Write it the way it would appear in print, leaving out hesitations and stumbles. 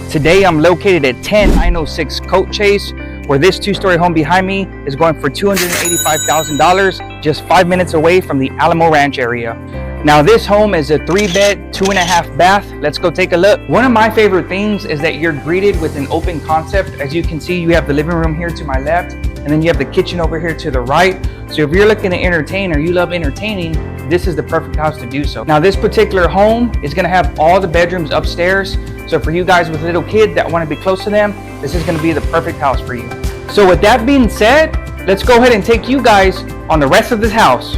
Today I'm located at 10906 Coat Chase, where this two-story home behind me is going for $285,000, just 5 minutes away from the Alamo Ranch area. Now this home is a 3-bed, 2.5 bath. Let's go take a look. One of my favorite things is that you're greeted with an open concept. As you can see, you have the living room here to my left, and then you have the kitchen over here to the right. So if you're looking to entertain or you love entertaining, this is the perfect house to do so. Now this particular home is gonna have all the bedrooms upstairs. So for you guys with little kids that wanna be close to them, this is gonna be the perfect house for you. So with that being said, let's go ahead and take you guys on the rest of this house.